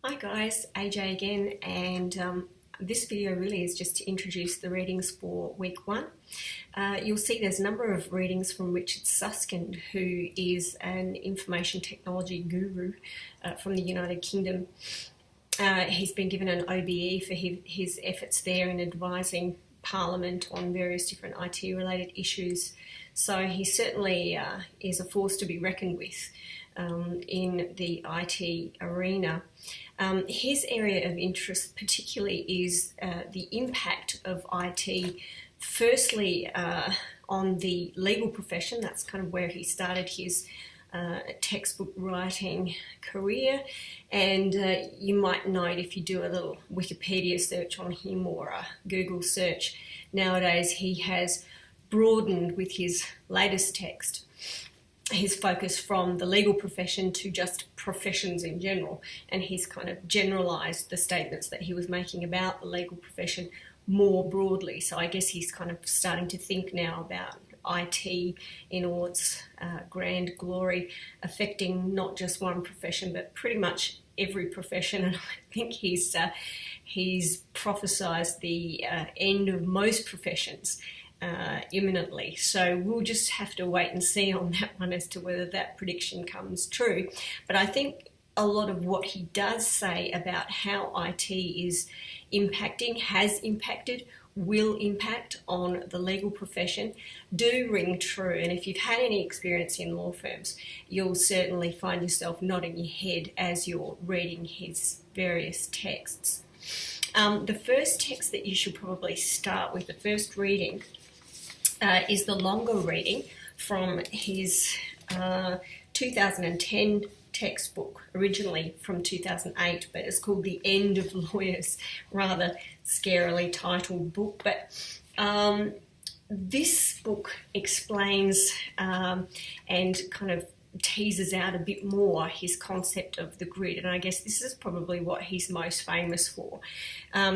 Hi guys, AJ again, and this video really is just to introduce the readings for week 1. You'll see there's a number of readings from Richard Susskind, who is an information technology guru from the United Kingdom. He's been given an OBE for his efforts there in advising Parliament on various different IT related issues. So he certainly is a force to be reckoned with in the IT arena. His area of interest particularly is the impact of IT, firstly on the legal profession. That's kind of where he started his textbook writing career, and you might note if you do a little Wikipedia search on him or a Google search nowadays, he has broadened with his latest text his focus from the legal profession to just professions in general, and he's kind of generalised the statements that he was making about the legal profession more broadly. So I guess he's kind of starting to think now about IT in all its grand glory, affecting not just one profession but pretty much every profession. And I think he's prophesied the end of most professions imminently. So we'll just have to wait and see on that one as to whether that prediction comes true. But I think a lot of what he does say about how IT is impacting, has impacted, will impact on the legal profession do ring true. And if you've had any experience in law firms, you'll certainly find yourself nodding your head as you're reading his various texts. The first text that you should probably start with, the first reading, is the longer reading from his 2010 textbook, originally from 2008, but it's called The End of Lawyers, rather scarily titled book. But this book explains and kind of teases out a bit more his concept of the grid, and I guess this is probably what he's most famous for.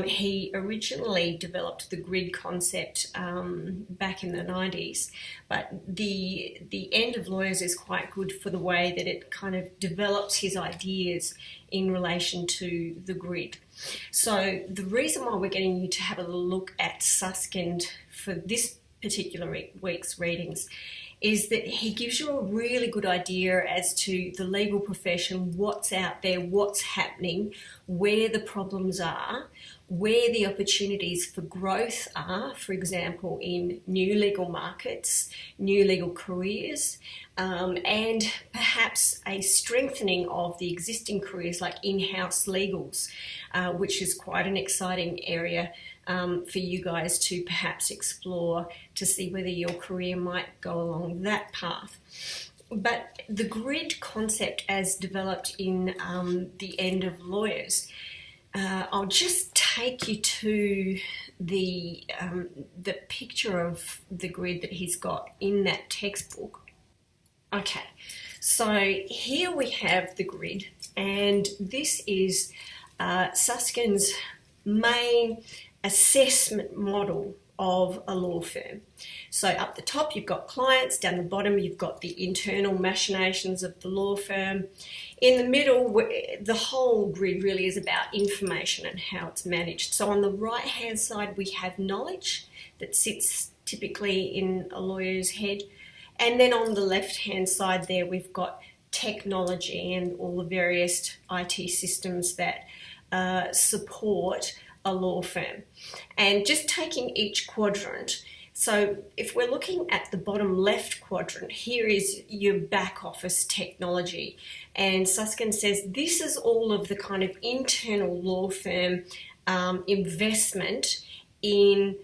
He originally developed the grid concept back in the 90s, but the End of Lawyers is quite good for the way that it kind of develops his ideas in relation to the grid. So the reason why we're getting you to have a little look at Susskind for this particular week's readings is that he gives you a really good idea as to the legal profession, what's out there, what's happening, where the problems are, where the opportunities for growth are, for example, in new legal markets, new legal careers, and perhaps a strengthening of the existing careers like in-house legals, which is quite an exciting area for you guys to perhaps explore to see whether your career might go along that path. But the grid concept as developed in The End of Lawyers, I'll just take you to the picture of the grid that he's got in that textbook. Okay, so here we have the grid, and this is Susskind's main assessment model of a law firm. So up the top you've got clients, down the bottom you've got the internal machinations of the law firm. In the middle, the whole grid really is about information and how it's managed. So on the right hand side we have knowledge that sits typically in a lawyer's head, and then on the left hand side there we've got technology and all the various IT systems that support a law firm. And just taking each quadrant, so if we're looking at the bottom left quadrant, here is your back office technology, and Susskind says this is all of the kind of internal law firm investment in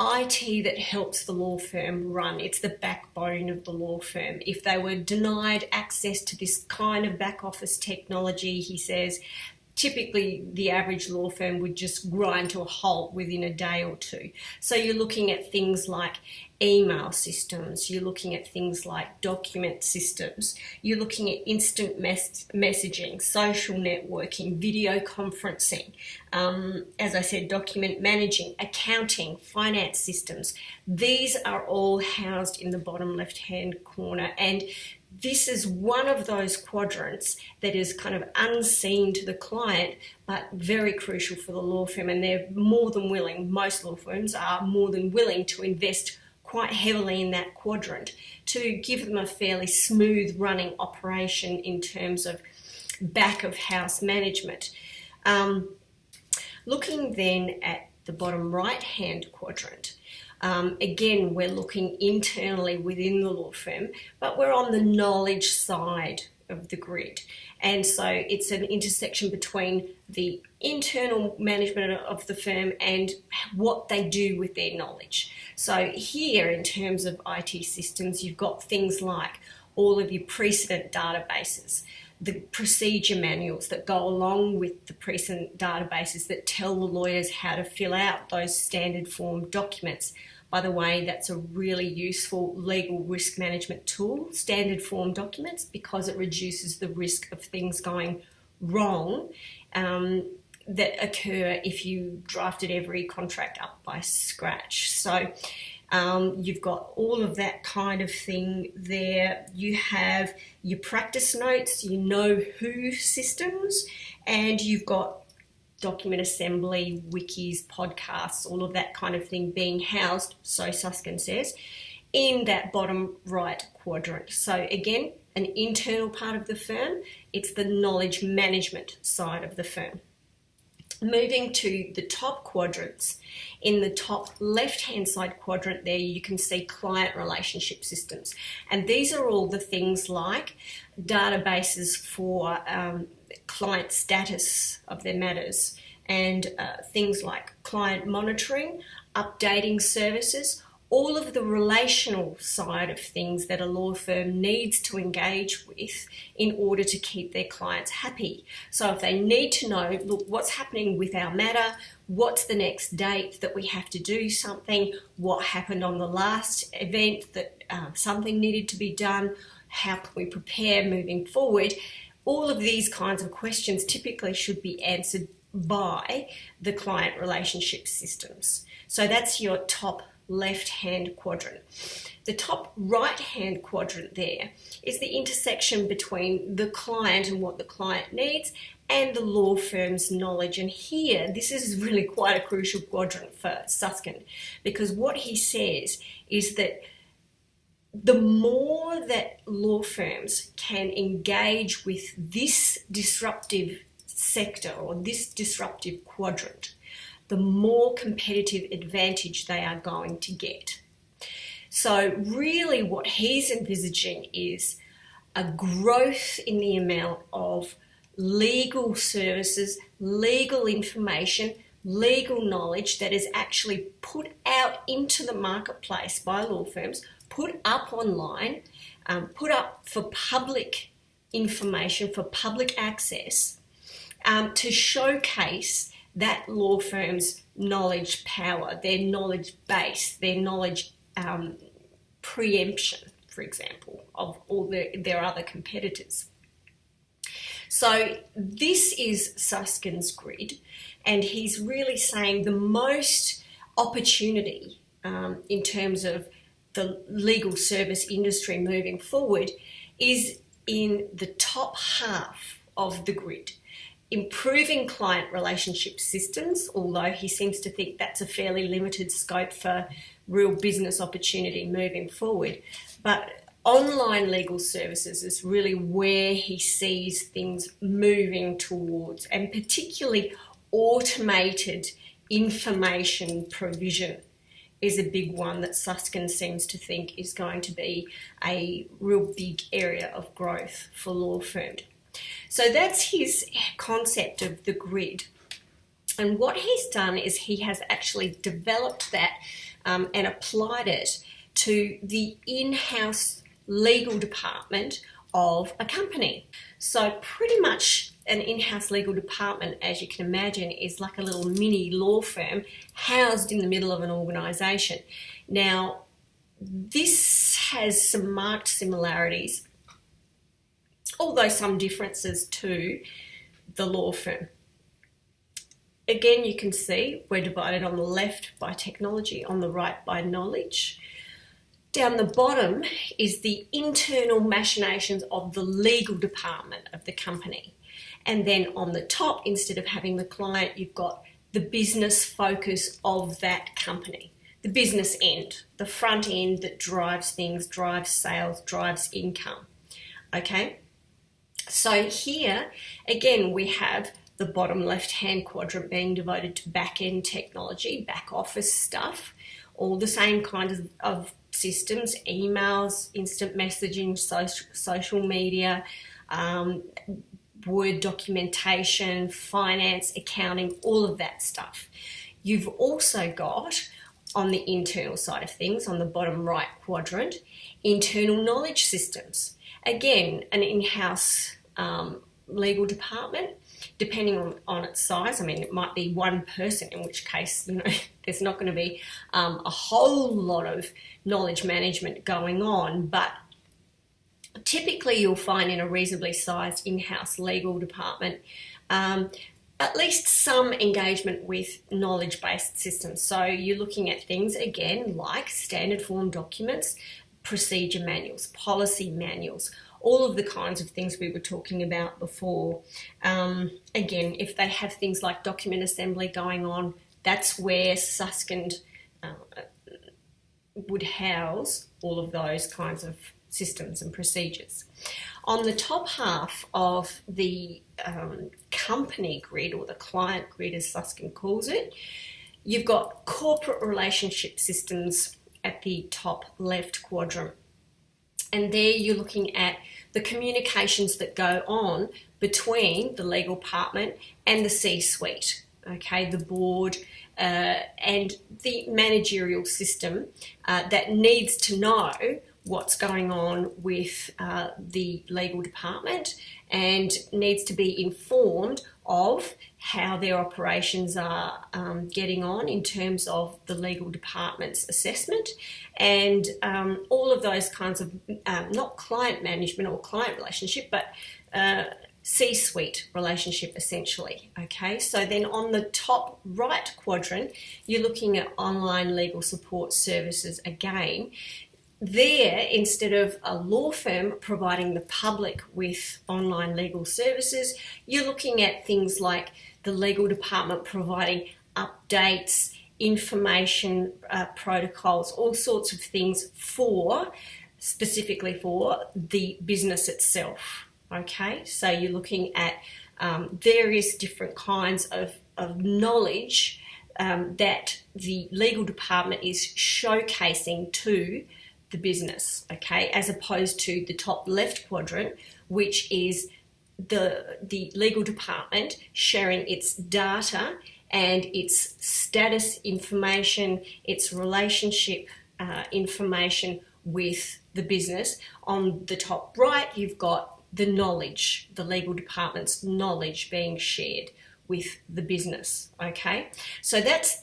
IT that helps the law firm run. It's the backbone of the law firm. If they were denied access to this kind of back office technology, he says, typically the average law firm would just grind to a halt within a day or two. So you're looking at things like email systems, you're looking at things like document systems, you're looking at instant messaging, social networking, video conferencing, as I said, document managing, accounting, finance systems. These are all housed in the bottom left-hand corner, and this is one of those quadrants that is kind of unseen to the client, but very crucial for the law firm. And they're more than willing, most law firms are more than willing to invest quite heavily in that quadrant to give them a fairly smooth running operation in terms of back of house management. Looking then at the bottom right hand quadrant, again, we're looking internally within the law firm, but we're on the knowledge side of the grid. And so it's an intersection between the internal management of the firm and what they do with their knowledge. So here, in terms of IT systems, you've got things like all of your precedent databases, the procedure manuals that go along with the precedent databases that tell the lawyers how to fill out those standard form documents. By the way, that's a really useful legal risk management tool, standard form documents, because it reduces the risk of things going wrong that occur if you drafted every contract up by scratch. So you've got all of that kind of thing there. You have your practice notes, you know who systems, and you've got document assembly, wikis, podcasts, all of that kind of thing being housed, so Susskind says, in that bottom right quadrant. So again, an internal part of the firm, it's the knowledge management side of the firm. Moving to the top quadrants, in the top left-hand side quadrant there, you can see client relationship systems. And these are all the things like databases for client status of their matters and things like client monitoring, updating services, all of the relational side of things that a law firm needs to engage with in order to keep their clients happy. So if they need to know, look, what's happening with our matter, what's the next date that we have to do something, what happened on the last event that something needed to be done, how can we prepare moving forward, all of these kinds of questions typically should be answered by the client relationship systems. So that's your top left-hand quadrant. The top right-hand quadrant there is the intersection between the client and what the client needs and the law firm's knowledge. And here, this is really quite a crucial quadrant for Susskind, because what he says is that the more that law firms can engage with this disruptive sector or this disruptive quadrant, the more competitive advantage they are going to get. So really what he's envisaging is a growth in the amount of legal services, legal information, legal knowledge that is actually put out into the marketplace by law firms, put up online, put up for public information, for public access, to showcase that law firm's knowledge power, their knowledge base, their knowledge preemption, for example, of all their other competitors. So this is Suskind's grid, and he's really saying the most opportunity in terms of the legal service industry moving forward is in the top half of the grid. Improving client relationship systems, although he seems to think that's a fairly limited scope for real business opportunity moving forward. But online legal services is really where he sees things moving towards, and particularly automated information provision is a big one that Susskind seems to think is going to be a real big area of growth for law firms. So that's his concept of the grid. And what he's done is he has actually developed that and applied it to the in-house legal department of a company. So pretty much an in-house legal department, as you can imagine, is like a little mini law firm housed in the middle of an organisation. Now, this has some marked similarities, although some differences to the law firm. Again, you can see we're divided on the left by technology, on the right by knowledge. Down the bottom is the internal machinations of the legal department of the company. And then on the top, instead of having the client, you've got the business focus of that company. The business end, the front end that drives things, drives sales, drives income. Okay? So here, again, we have the bottom left-hand quadrant being devoted to back-end technology, back office stuff, all the same kind of systems, emails, instant messaging, social media, Word documentation, finance, accounting, all of that stuff. You've also got, on the internal side of things, on the bottom right quadrant, internal knowledge systems. Again, an in-house legal department, depending on its size. I mean, it might be one person, in which case, there's not going to be a whole lot of knowledge management going on, but typically you'll find in a reasonably sized in-house legal department at least some engagement with knowledge-based systems. So you're looking at things, again, like standard form documents, procedure manuals, policy manuals, all of the kinds of things we were talking about before. Again, if they have things like document assembly going on, that's where Susskind would house all of those kinds of systems and procedures. On the top half of the company grid, or the client grid as Susskind calls it, you've got corporate relationship systems at the top left quadrant. And there you're looking at the communications that go on between the legal department and the C-suite, okay, the board, and the managerial system that needs to know what's going on with the legal department and needs to be informed of how their operations are getting on in terms of the legal department's assessment, and all of those kinds of, not client management or client relationship, but C-suite relationship essentially. Okay, so then on the top right quadrant, you're looking at online legal support services again. There, instead of a law firm providing the public with online legal services, you're looking at things like the legal department providing updates, information, protocols, all sorts of things specifically for the business itself. Okay, so you're looking at various different kinds of knowledge that the legal department is showcasing to the business, okay, as opposed to the top left quadrant, which is the legal department sharing its data and its status information, its relationship information with the business. On the top right, you've got the knowledge, the legal department's knowledge being shared with the business, okay? So that's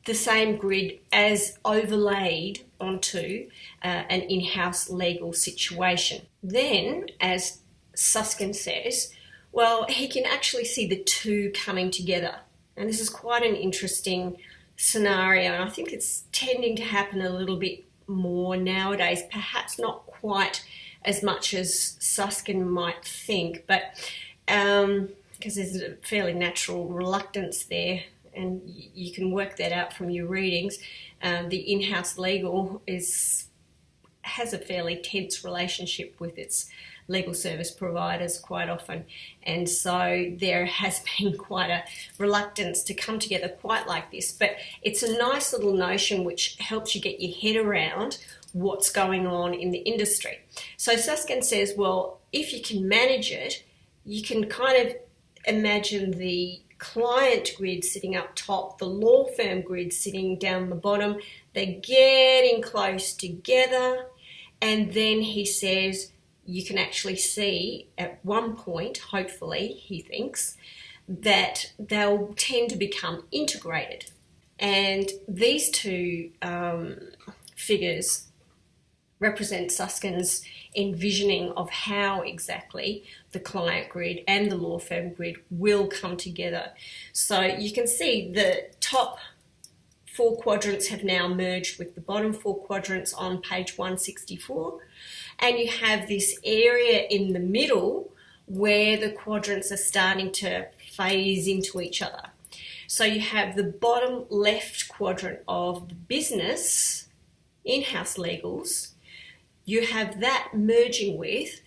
the same grid as overlaid onto an in-house legal situation. Then, as Susskind says, well, he can actually see the two coming together. And this is quite an interesting scenario, and I think it's tending to happen a little bit more nowadays, perhaps not quite as much as Susskind might think, but because there's a fairly natural reluctance there, and you can work that out from your readings. The in-house legal has a fairly tense relationship with its legal service providers quite often, and so there has been quite a reluctance to come together quite like this, but it's a nice little notion which helps you get your head around what's going on in the industry. So Susskind says, well, if you can manage it, you can kind of imagine the client grid sitting up top, the law firm grid sitting down the bottom. They're getting close together, and then he says you can actually see at one point, hopefully, he thinks, that they'll tend to become integrated. And these two figures represent Suskind's envisioning of how exactly the client grid and the law firm grid will come together. So you can see the top four quadrants have now merged with the bottom four quadrants on page 164. And you have this area in the middle where the quadrants are starting to phase into each other. So you have the bottom left quadrant of the business, in-house legals. You have that merging with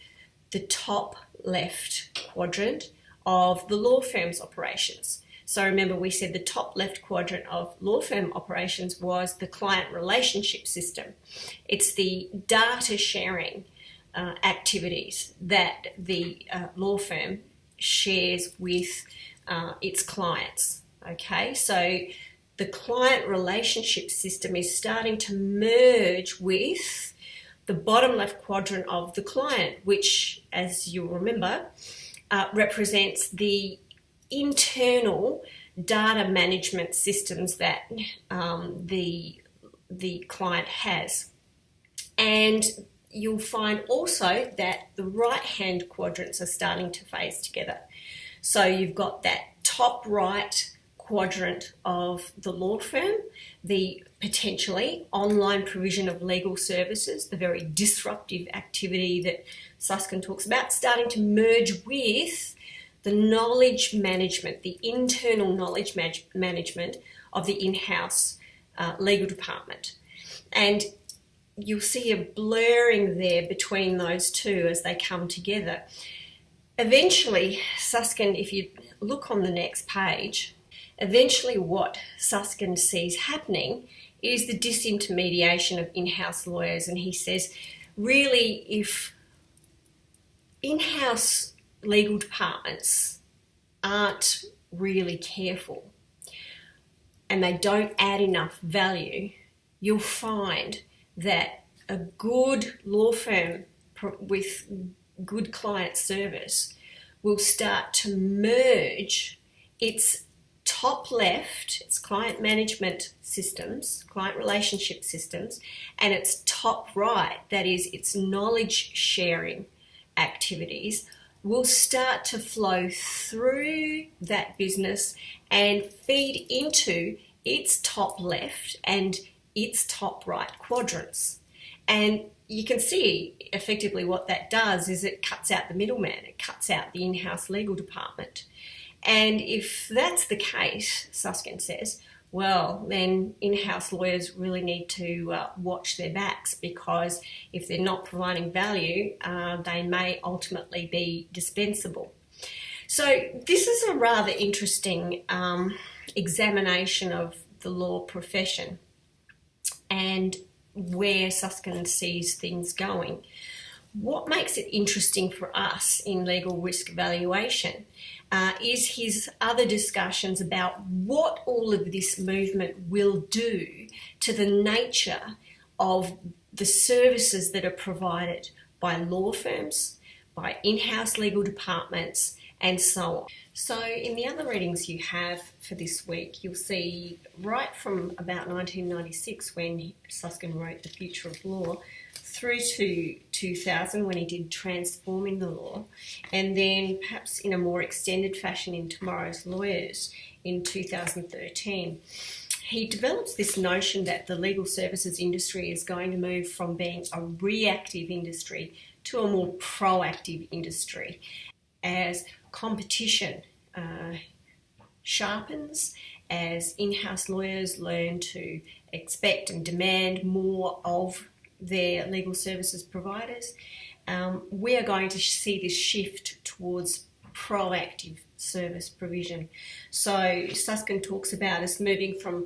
the top left quadrant of the law firm's operations. So remember, we said the top left quadrant of law firm operations was the client relationship system. It's the data sharing activities that the law firm shares with its clients. Okay, so the client relationship system is starting to merge with the bottom left quadrant of the client, which, as you'll remember, represents the internal data management systems that the client has. And you'll find also that the right-hand quadrants are starting to phase together. So you've got that top right quadrant of the law firm, the potentially online provision of legal services, the very disruptive activity that Susskind talks about, starting to merge with the knowledge management, the internal knowledge management of the in-house legal department. And you'll see a blurring there between those two as they come together. Eventually, Susskind, if you look on the next page, eventually what Susskind sees happening is the disintermediation of in-house lawyers. And he says, really, if in-house legal departments aren't really careful and they don't add enough value, you'll find that a good law firm with good client service will start to merge its top left, its client management systems, client relationship systems, and its top right, that is its knowledge sharing activities, will start to flow through that business and feed into its top left and its top right quadrants. And you can see effectively what that does is it cuts out the middleman, it cuts out the in-house legal department. And if that's the case, Susskind says, well, then in-house lawyers really need to watch their backs, because if they're not providing value, they may ultimately be dispensable. So this is a rather interesting examination of the law profession and where Susskind sees things going. What makes it interesting for us in legal risk evaluation is his other discussions about what all of this movement will do to the nature of the services that are provided by law firms, by in-house legal departments, and so on. So in the other readings you have for this week, you'll see right from about 1996 when Susskind wrote The Future of Law, through to 2000 when he did Transforming the Law, and then perhaps in a more extended fashion in Tomorrow's Lawyers in 2013. He develops this notion that the legal services industry is going to move from being a reactive industry to a more proactive industry as competition sharpens, as in-house lawyers learn to expect and demand more of their legal services providers. We are going to see this shift towards proactive service provision. So Susskind talks about us moving from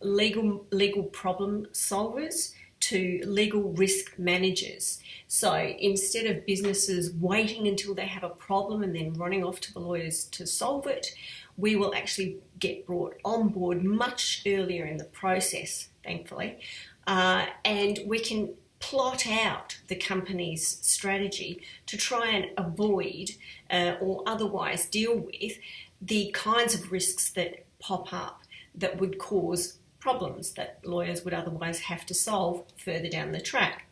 legal problem solvers to legal risk managers. So instead of businesses waiting until they have a problem and then running off to the lawyers to solve it, we will actually get brought on board much earlier in the process, thankfully, and we can plot out the company's strategy to try and avoid or otherwise deal with the kinds of risks that pop up that would cause problems that lawyers would otherwise have to solve further down the track.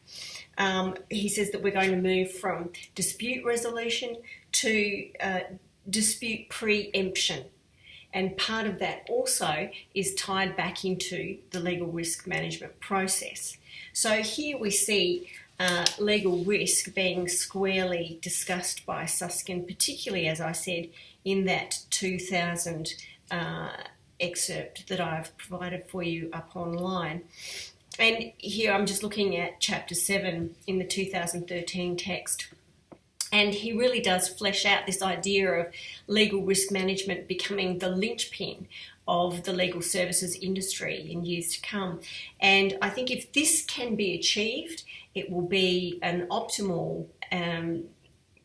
He says that we're going to move from dispute resolution to dispute preemption. And part of that also is tied back into the legal risk management process. So here we see legal risk being squarely discussed by Susskind, particularly, as I said, in that 2000 excerpt that I've provided for you up online. And here I'm just looking at chapter 7 in the 2013 text. And he really does flesh out this idea of legal risk management becoming the linchpin of the legal services industry in years to come. And I think if this can be achieved, it will be an optimal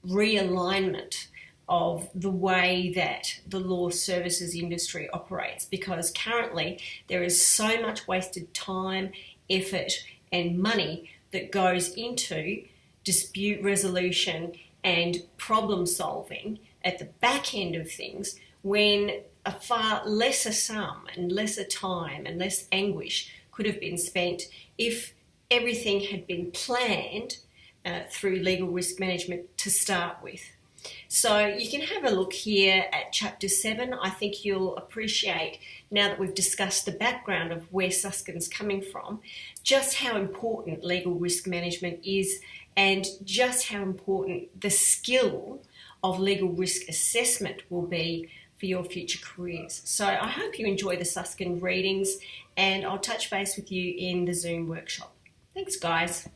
realignment of the way that the law services industry operates, because currently there is so much wasted time, effort and money that goes into dispute resolution and problem solving at the back end of things, when a far lesser sum and lesser time and less anguish could have been spent if everything had been planned through legal risk management to start with. So you can have a look here at chapter 7. I think you'll appreciate, now that we've discussed the background of where Susskind's coming from, just how important legal risk management is, and just how important the skill of legal risk assessment will be for your future careers. So I hope you enjoy the Susskind readings, and I'll touch base with you in the Zoom workshop. Thanks, guys.